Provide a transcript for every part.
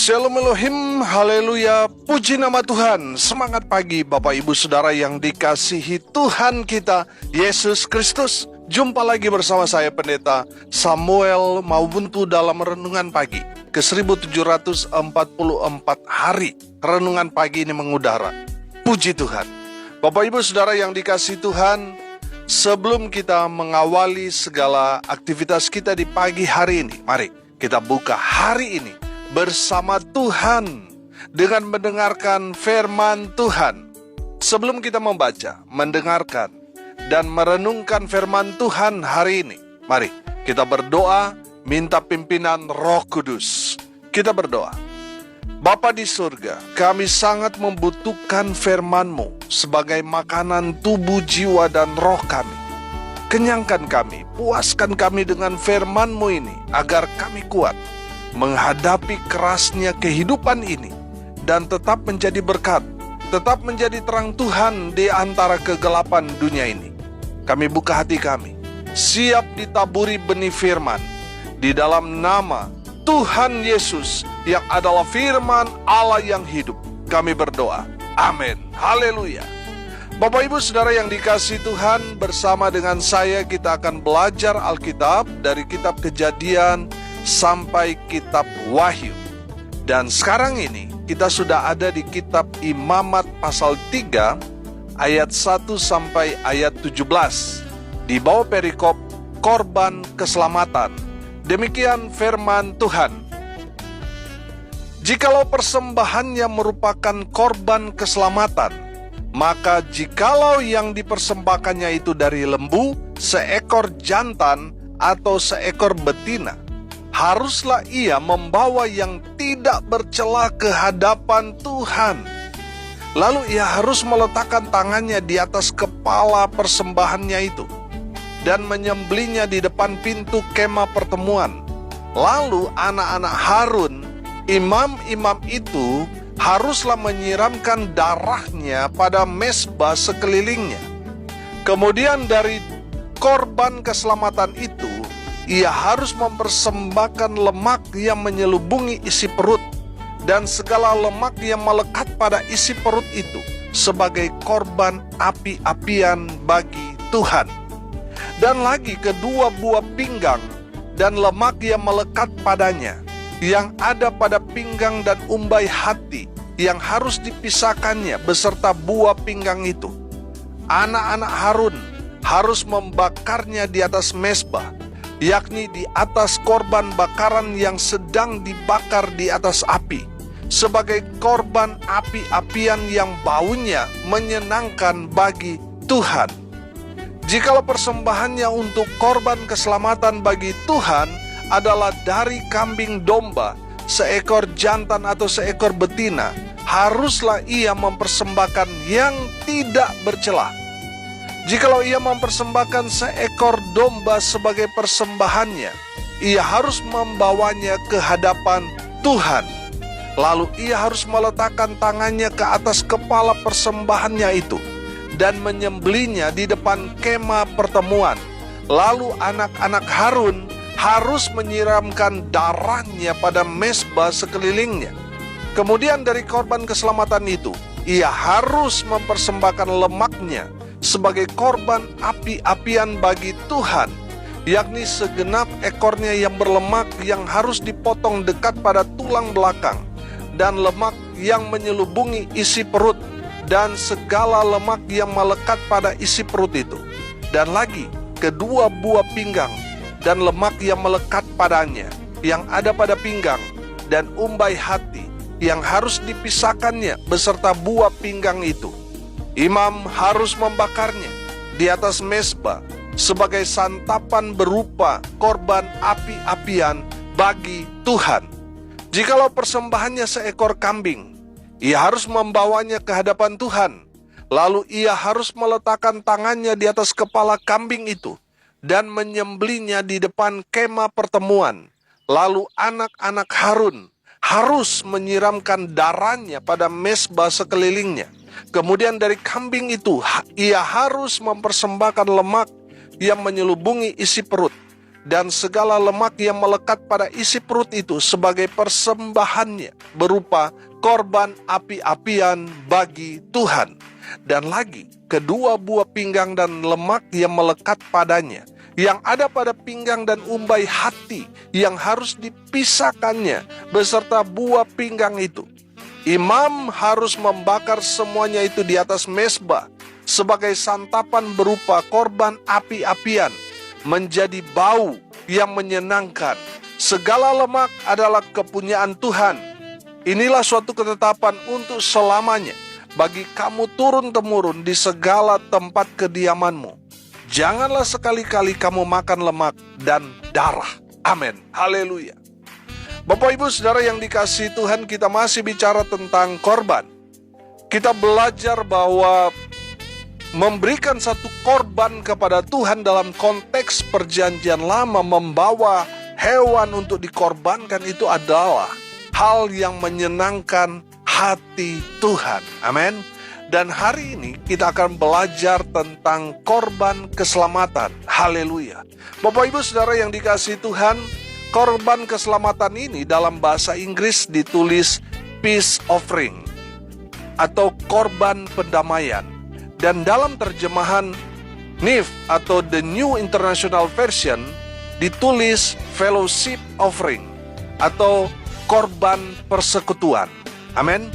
Shalom Elohim, haleluya, puji nama Tuhan. Semangat pagi Bapak Ibu Saudara yang dikasihi Tuhan kita, Yesus Kristus. Jumpa lagi bersama saya Pendeta Samuel Maubuntu dalam Renungan Pagi ke 1744 hari. Renungan pagi ini mengudara. Puji Tuhan. Bapak Ibu Saudara yang dikasihi Tuhan, sebelum kita mengawali segala aktivitas kita di pagi hari ini, mari kita buka hari ini bersama Tuhan dengan mendengarkan firman Tuhan. Sebelum kita membaca, mendengarkan, dan merenungkan firman Tuhan hari ini, mari kita berdoa, minta pimpinan Roh Kudus. Kita berdoa. Bapa di surga, kami sangat membutuhkan firman-Mu sebagai makanan tubuh, jiwa, dan roh kami. Kenyangkan kami, puaskan kami dengan firman-Mu ini, agar kami kuat menghadapi kerasnya kehidupan ini dan tetap menjadi berkat, tetap menjadi terang Tuhan di antara kegelapan dunia ini. Kami buka hati kami, siap ditaburi benih firman di dalam nama Tuhan Yesus yang adalah firman Allah yang hidup. Kami berdoa, amin, haleluya. Bapak Ibu Saudara yang dikasihi Tuhan, bersama dengan saya kita akan belajar Alkitab dari kitab Kejadian sampai kitab Wahyu. Dan sekarang ini kita sudah ada di kitab Imamat pasal 3 ayat 1 sampai ayat 17 di bawah perikop korban keselamatan. Demikian firman Tuhan. Jikalau persembahannya merupakan korban keselamatan, maka jikalau yang dipersembahkannya itu dari lembu, seekor jantan atau seekor betina, haruslah ia membawa yang tidak bercela ke hadapan Tuhan. Lalu ia harus meletakkan tangannya di atas kepala persembahannya itu dan menyembelihnya di depan pintu kemah pertemuan. Lalu anak-anak Harun, imam-imam itu, haruslah menyiramkan darahnya pada mezbah sekelilingnya. Kemudian dari korban keselamatan itu, ia harus mempersembahkan lemak yang menyelubungi isi perut dan segala lemak yang melekat pada isi perut itu sebagai korban api-apian bagi Tuhan. Dan lagi kedua buah pinggang dan lemak yang melekat padanya yang ada pada pinggang dan umbai hati yang harus dipisahkannya beserta buah pinggang itu. Anak-anak Harun harus membakarnya di atas mezbah, yakni di atas korban bakaran yang sedang dibakar di atas api, sebagai korban api-apian yang baunya menyenangkan bagi Tuhan. Jikalau persembahannya untuk korban keselamatan bagi Tuhan adalah dari kambing domba, seekor jantan atau seekor betina, haruslah ia mempersembahkan yang tidak bercela. Jikalau ia mempersembahkan seekor domba sebagai persembahannya, ia harus membawanya ke hadapan Tuhan. Lalu ia harus meletakkan tangannya ke atas kepala persembahannya itu dan menyembelihnya di depan kemah pertemuan. Lalu anak-anak Harun harus menyiramkan darahnya pada mezbah sekelilingnya. Kemudian dari korban keselamatan itu, ia harus mempersembahkan lemaknya sebagai korban api-apian bagi Tuhan, yakni segenap ekornya yang berlemak yang harus dipotong dekat pada tulang belakang, dan lemak yang menyelubungi isi perut, dan segala lemak yang melekat pada isi perut itu. Dan lagi kedua buah pinggang dan lemak yang melekat padanya yang ada pada pinggang dan umbai hati yang harus dipisahkannya beserta buah pinggang itu. Imam harus membakarnya di atas mezbah sebagai santapan berupa korban api-apian bagi Tuhan. Jikalau persembahannya seekor kambing, ia harus membawanya ke hadapan Tuhan. Lalu ia harus meletakkan tangannya di atas kepala kambing itu dan menyembelihnya di depan kemah pertemuan. Lalu anak-anak Harun harus menyiramkan darahnya pada mezbah sekelilingnya. Kemudian dari kambing itu ia harus mempersembahkan lemak yang menyelubungi isi perut dan segala lemak yang melekat pada isi perut itu sebagai persembahannya berupa korban api-apian bagi Tuhan. Dan lagi, kedua buah pinggang dan lemak yang melekat padanya, yang ada pada pinggang dan umbai hati, yang harus dipisahkannya beserta buah pinggang itu. Imam harus membakar semuanya itu di atas mezbah sebagai santapan berupa korban api-apian, menjadi bau yang menyenangkan. Segala lemak adalah kepunyaan Tuhan. Inilah suatu ketetapan untuk selamanya bagi kamu turun-temurun di segala tempat kediamanmu. Janganlah sekali-kali kamu makan lemak dan darah. Amin. Haleluya. Bapak Ibu Saudara yang dikasihi Tuhan, kita masih bicara tentang korban. Kita belajar bahwa memberikan satu korban kepada Tuhan dalam konteks perjanjian lama, membawa hewan untuk dikorbankan, itu adalah hal yang menyenangkan hati Tuhan. Amin. Dan hari ini kita akan belajar tentang korban keselamatan. Haleluya. Bapak Ibu Saudara yang dikasihi Tuhan, korban keselamatan ini dalam bahasa Inggris ditulis peace offering atau korban pendamaian. Dan dalam terjemahan NIV atau The New International Version ditulis fellowship offering atau korban persekutuan. Amin.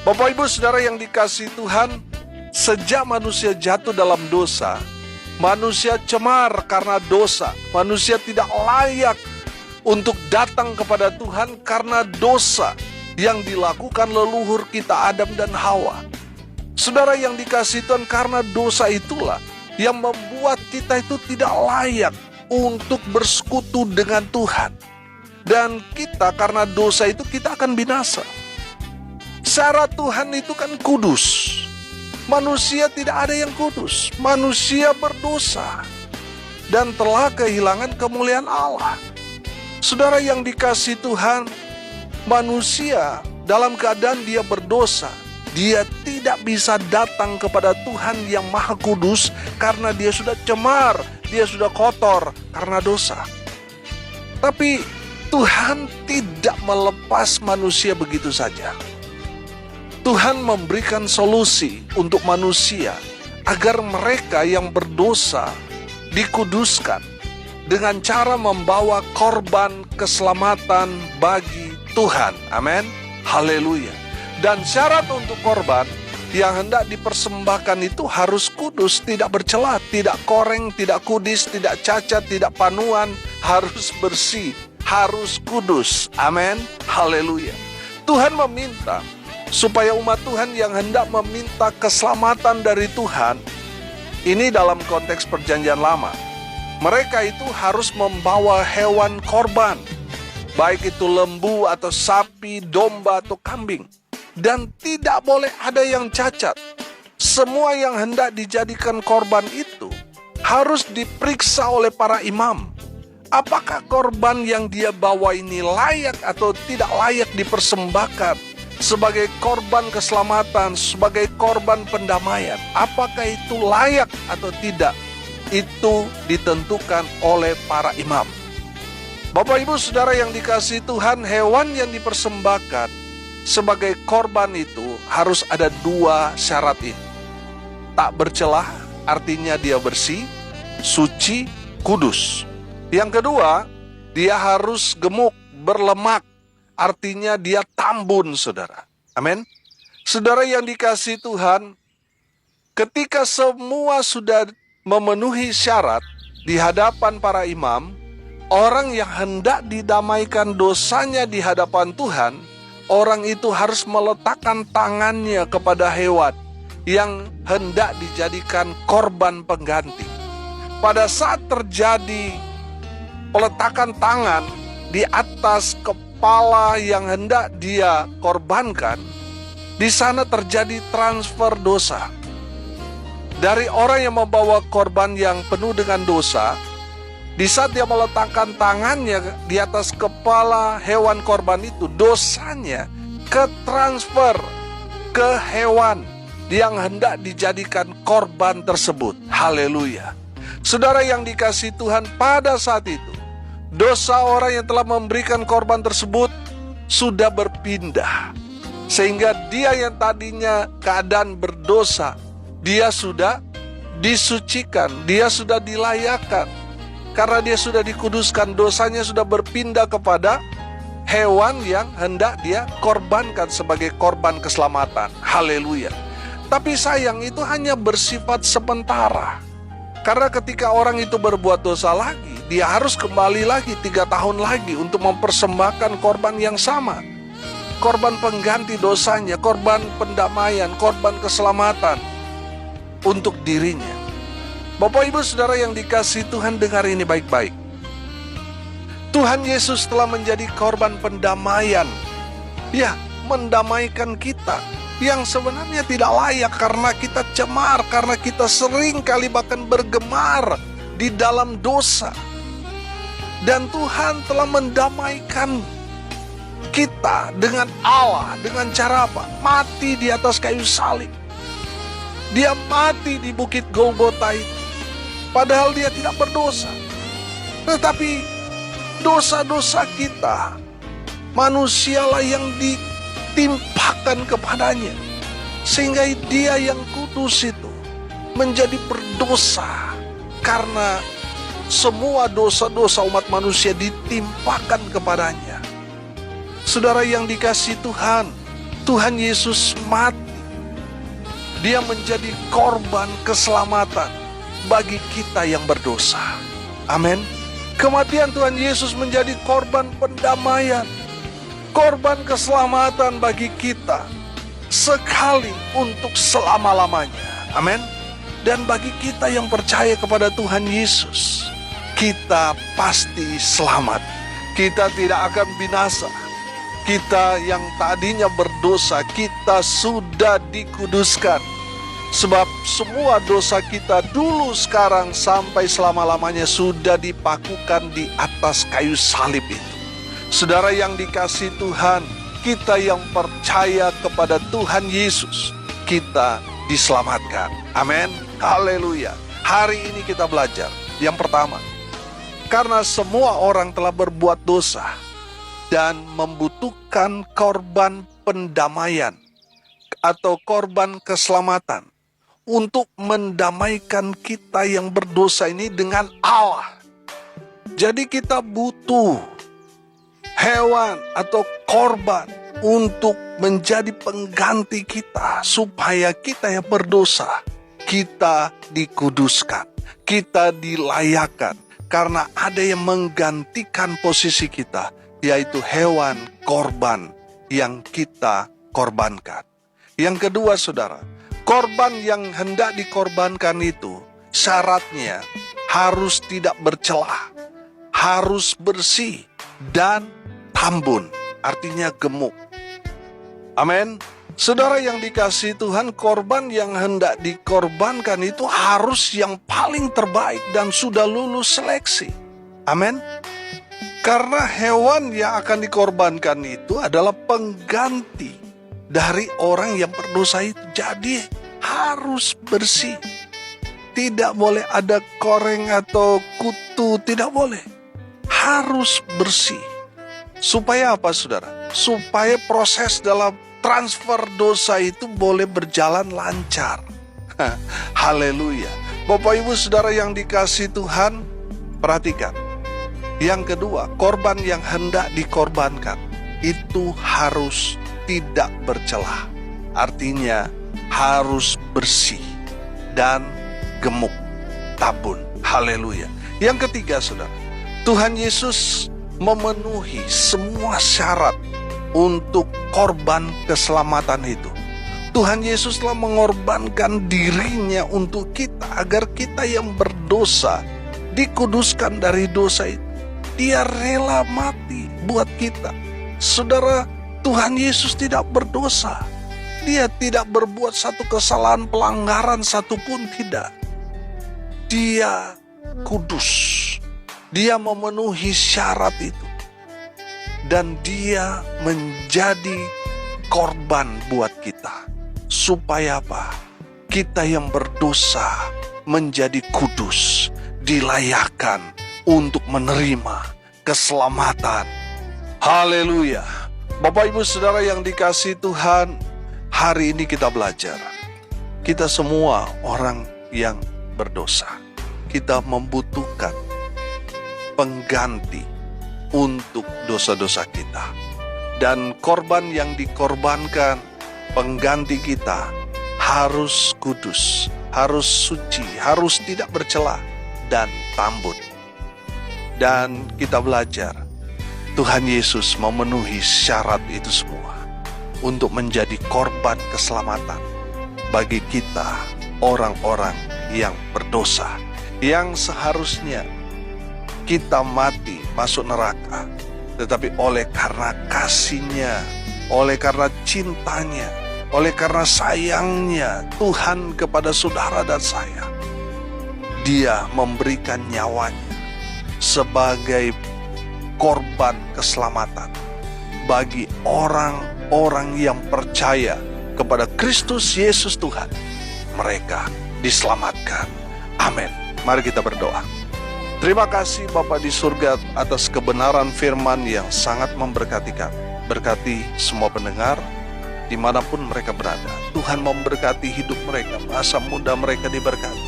Bapak Ibu Saudara yang dikasihi Tuhan, sejak manusia jatuh dalam dosa, manusia cemar karena dosa. Manusia tidak layak untuk datang kepada Tuhan karena dosa yang dilakukan leluhur kita Adam dan Hawa. Saudara yang dikasihi Tuhan, karena dosa itulah yang membuat kita itu tidak layak untuk bersekutu dengan Tuhan. Dan kita karena dosa itu kita akan binasa. Syarat Tuhan itu kan kudus. Manusia tidak ada yang kudus. Manusia berdosa dan telah kehilangan kemuliaan Allah. Saudara yang dikasihi Tuhan, manusia dalam keadaan dia berdosa, dia tidak bisa datang kepada Tuhan yang Maha Kudus karena dia sudah cemar, dia sudah kotor karena dosa. Tapi Tuhan tidak melepas manusia begitu saja. Tuhan memberikan solusi untuk manusia agar mereka yang berdosa dikuduskan dengan cara membawa korban keselamatan bagi Tuhan. Amin. Haleluya. Dan syarat untuk korban yang hendak dipersembahkan itu harus kudus, tidak bercela, tidak koreng, tidak kudis, tidak cacat, tidak panuan, harus bersih, harus kudus. Amin. Haleluya. Tuhan meminta supaya umat Tuhan yang hendak meminta keselamatan dari Tuhan, ini dalam konteks perjanjian lama, mereka itu harus membawa hewan korban, baik itu lembu atau sapi, domba atau kambing. Dan tidak boleh ada yang cacat. Semua yang hendak dijadikan korban itu harus diperiksa oleh para imam. Apakah korban yang dia bawa ini layak atau tidak layak dipersembahkan sebagai korban keselamatan, sebagai korban pendamaian? Apakah itu layak atau tidak? Itu ditentukan oleh para imam. Bapak Ibu Saudara yang dikasihi Tuhan, hewan yang dipersembahkan sebagai korban itu harus ada dua syarat ini. Tak bercelah, artinya dia bersih, suci, kudus. Yang kedua, dia harus gemuk, berlemak, artinya dia tambun, saudara. Amin. Saudara yang dikasihi Tuhan, ketika semua sudah memenuhi syarat di hadapan para imam, orang yang hendak didamaikan dosanya di hadapan Tuhan, orang itu harus meletakkan tangannya kepada hewan yang hendak dijadikan korban pengganti. Pada saat terjadi peletakan tangan di atas kepala yang hendak dia korbankan, di sana terjadi transfer dosa. Dari orang yang membawa korban yang penuh dengan dosa, di saat dia meletakkan tangannya di atas kepala hewan korban itu, dosanya ketransfer ke hewan yang hendak dijadikan korban tersebut. Haleluya. Saudara yang dikasihi Tuhan, pada saat itu Dosa orang yang telah memberikan korban tersebut sudah berpindah, sehingga dia yang tadinya keadaan berdosa, dia sudah disucikan, dia sudah dilayakkan. Karena dia sudah dikuduskan, dosanya sudah berpindah kepada hewan yang hendak dia korbankan sebagai korban keselamatan. Haleluya. Tapi sayang, itu hanya bersifat sementara. Karena ketika orang itu berbuat dosa lagi, dia harus kembali lagi 3 tahun lagi untuk mempersembahkan korban yang sama. Korban pengganti dosanya, korban pendamaian, korban keselamatan untuk dirinya. Bapak Ibu Saudara yang dikasihi Tuhan, dengar ini baik-baik. Tuhan Yesus telah menjadi korban pendamaian. Ya, mendamaikan kita yang sebenarnya tidak layak karena kita cemar, karena kita sering kali bahkan bergemar di dalam dosa. Dan Tuhan telah mendamaikan kita dengan Allah dengan cara apa? Mati di atas kayu salib. Dia mati di bukit Golgota itu. Padahal dia tidak berdosa. Tetapi dosa-dosa kita, manusialah yang ditimpakan kepadanya. Sehingga dia yang kudus itu menjadi berdosa. Karena semua dosa-dosa umat manusia ditimpakan kepadanya. Saudara yang dikasihi Tuhan, Tuhan Yesus mati. Dia menjadi korban keselamatan bagi kita yang berdosa. Amin. Kematian Tuhan Yesus menjadi korban pendamaian, korban keselamatan bagi kita sekali untuk selama-lamanya. Amin. Dan bagi kita yang percaya kepada Tuhan Yesus, kita pasti selamat. Kita tidak akan binasa. Kita yang tadinya berdosa, kita sudah dikuduskan. Sebab semua dosa kita dulu, sekarang, sampai selama-lamanya sudah dipakukan di atas kayu salib itu. Saudara yang dikasihi Tuhan, kita yang percaya kepada Tuhan Yesus, kita diselamatkan. Amin. Haleluya. Hari ini kita belajar. Yang pertama, karena semua orang telah berbuat dosa dan membutuhkan korban pendamaian atau korban keselamatan untuk mendamaikan kita yang berdosa ini dengan Allah. Jadi kita butuh hewan atau korban untuk menjadi pengganti kita, supaya kita yang berdosa, kita dikuduskan, kita dilayakkan, karena ada yang menggantikan posisi kita, yaitu hewan korban yang kita korbankan. Yang kedua, saudara, korban yang hendak dikorbankan itu syaratnya harus tidak bercelah, harus bersih dan tambun, artinya gemuk. Amin. Saudara yang dikasihi Tuhan, korban yang hendak dikorbankan itu harus yang paling terbaik dan sudah lulus seleksi. Amin. Karena hewan yang akan dikorbankan itu adalah pengganti dari orang yang berdosa itu. Jadi harus bersih. Tidak boleh ada koreng atau kutu, tidak boleh. Harus bersih. Supaya apa, saudara? Supaya proses dalam transfer dosa itu boleh berjalan lancar. Haleluya. Bapak Ibu Saudara yang dikasihi Tuhan, perhatikan. Yang kedua, korban yang hendak dikorbankan itu harus tidak bercelah. Artinya harus bersih dan gemuk, tabun. Haleluya. Yang ketiga, saudara, Tuhan Yesus memenuhi semua syarat untuk korban keselamatan itu. Tuhan Yesus telah mengorbankan dirinya untuk kita, agar kita yang berdosa dikuduskan dari dosa itu. Dia rela mati buat kita. Saudara, Tuhan Yesus tidak berdosa. Dia tidak berbuat satu kesalahan, pelanggaran satupun, tidak. Dia kudus. Dia memenuhi syarat itu. Dan dia menjadi korban buat kita. Supaya apa? Kita yang berdosa menjadi kudus, dilayakkan untuk menerima keselamatan. Haleluya. Bapak Ibu Saudara yang dikasihi Tuhan, hari ini kita belajar. Kita semua orang yang berdosa. Kita membutuhkan pengganti untuk dosa-dosa kita. Dan korban yang dikorbankan, pengganti kita, harus kudus, harus suci, harus tidak bercela dan tambun. Dan kita belajar, Tuhan Yesus memenuhi syarat itu semua untuk menjadi korban keselamatan bagi kita, orang-orang yang berdosa, yang seharusnya kita mati masuk neraka, tetapi oleh karena kasih-Nya, oleh karena cintanya, oleh karena sayangnya Tuhan kepada saudara dan saya, Dia memberikan nyawanya sebagai korban keselamatan bagi orang-orang yang percaya kepada Kristus Yesus Tuhan. Mereka diselamatkan. Amin. Mari kita berdoa. Terima kasih Bapa di surga atas kebenaran firman yang sangat memberkati kami. Berkati semua pendengar dimanapun mereka berada. Tuhan memberkati hidup mereka, masa muda mereka diberkati,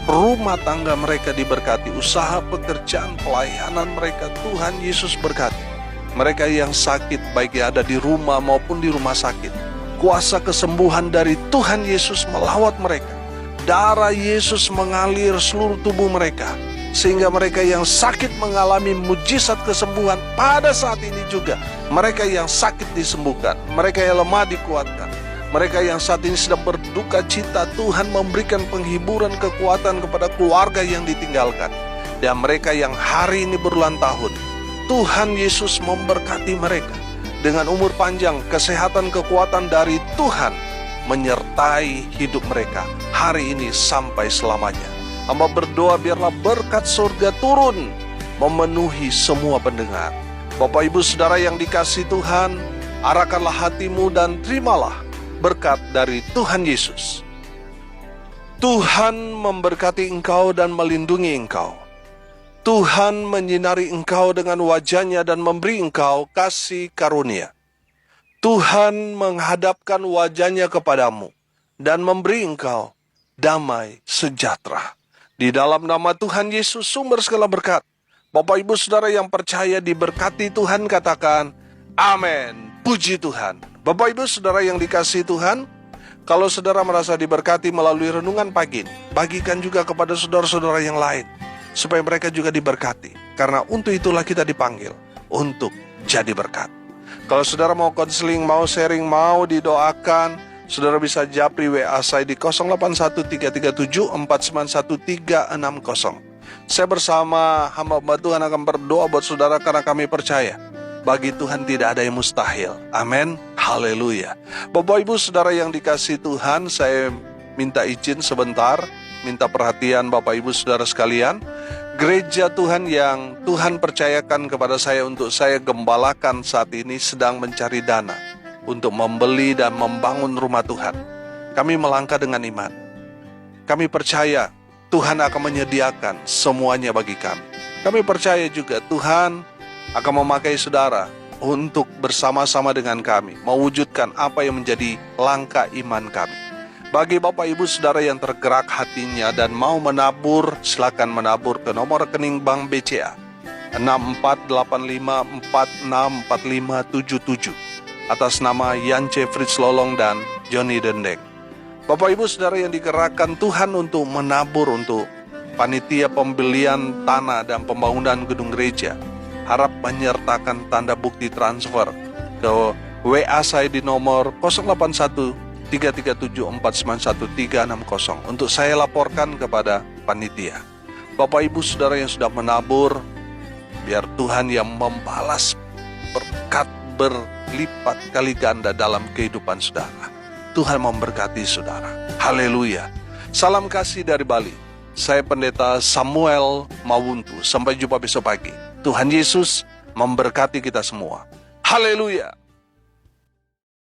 rumah tangga mereka diberkati, usaha pekerjaan pelayanan mereka Tuhan Yesus berkati. Mereka yang sakit, baik yang ada di rumah maupun di rumah sakit, kuasa kesembuhan dari Tuhan Yesus melawat mereka. Darah Yesus mengalir seluruh tubuh mereka, sehingga mereka yang sakit mengalami mujizat kesembuhan pada saat ini juga. Mereka yang sakit disembuhkan, mereka yang lemah dikuatkan, mereka yang saat ini sedang berduka cita, Tuhan memberikan penghiburan, kekuatan kepada keluarga yang ditinggalkan. Dan mereka yang hari ini berulang tahun, Tuhan Yesus memberkati mereka dengan umur panjang, kesehatan, kekuatan dari Tuhan menyertai hidup mereka hari ini sampai selamanya. Hamba berdoa biarlah berkat surga turun memenuhi semua pendengar. Bapak Ibu Saudara yang dikasihi Tuhan, arahkanlah hatimu dan terimalah berkat dari Tuhan Yesus. Tuhan memberkati engkau dan melindungi engkau. Tuhan menyinari engkau dengan wajah-Nya dan memberi engkau kasih karunia. Tuhan menghadapkan wajah-Nya kepadamu dan memberi engkau damai sejahtera. Di dalam nama Tuhan Yesus, sumber segala berkat. Bapak Ibu Saudara yang percaya diberkati Tuhan, katakan amin. Puji Tuhan. Bapak Ibu Saudara yang dikasihi Tuhan, kalau saudara merasa diberkati melalui renungan pagi ini, bagikan juga kepada saudara-saudara yang lain, supaya mereka juga diberkati. Karena untuk itulah kita dipanggil, untuk jadi berkat. Kalau saudara mau konseling, mau sharing, mau didoakan, saudara bisa japri WA saya di 081337491360. Saya bersama hamba Tuhan akan berdoa buat saudara karena kami percaya bagi Tuhan tidak ada yang mustahil. Amin. Haleluya. Bapak Ibu Saudara yang dikasihi Tuhan, saya minta izin sebentar, minta perhatian Bapak Ibu Saudara sekalian. Gereja Tuhan yang Tuhan percayakan kepada saya untuk saya gembalakan saat ini sedang mencari dana untuk membeli dan membangun rumah Tuhan. Kami melangkah dengan iman. Kami percaya Tuhan akan menyediakan semuanya bagi kami. Kami percaya juga Tuhan akan memakai saudara untuk bersama-sama dengan kami mewujudkan apa yang menjadi langkah iman kami. Bagi Bapak Ibu Saudara yang tergerak hatinya dan mau menabur, silakan menabur ke nomor rekening Bank BCA 6485464577 atas nama Yance Fritz Lolong dan Johnny Dendeng. Bapak Ibu Saudara yang digerakkan Tuhan untuk menabur untuk panitia pembelian tanah dan pembangunan gedung gereja, harap menyertakan tanda bukti transfer ke WA saya di nomor 081337491360 untuk saya laporkan kepada panitia. Bapak Ibu Saudara yang sudah menabur, biar Tuhan yang membalas berkat berlipat kali ganda dalam kehidupan saudara. Tuhan memberkati saudara. Haleluya. Salam kasih dari Bali. Saya Pendeta Samuel Mawuntu. Sampai jumpa besok pagi. Tuhan Yesus memberkati kita semua. Haleluya.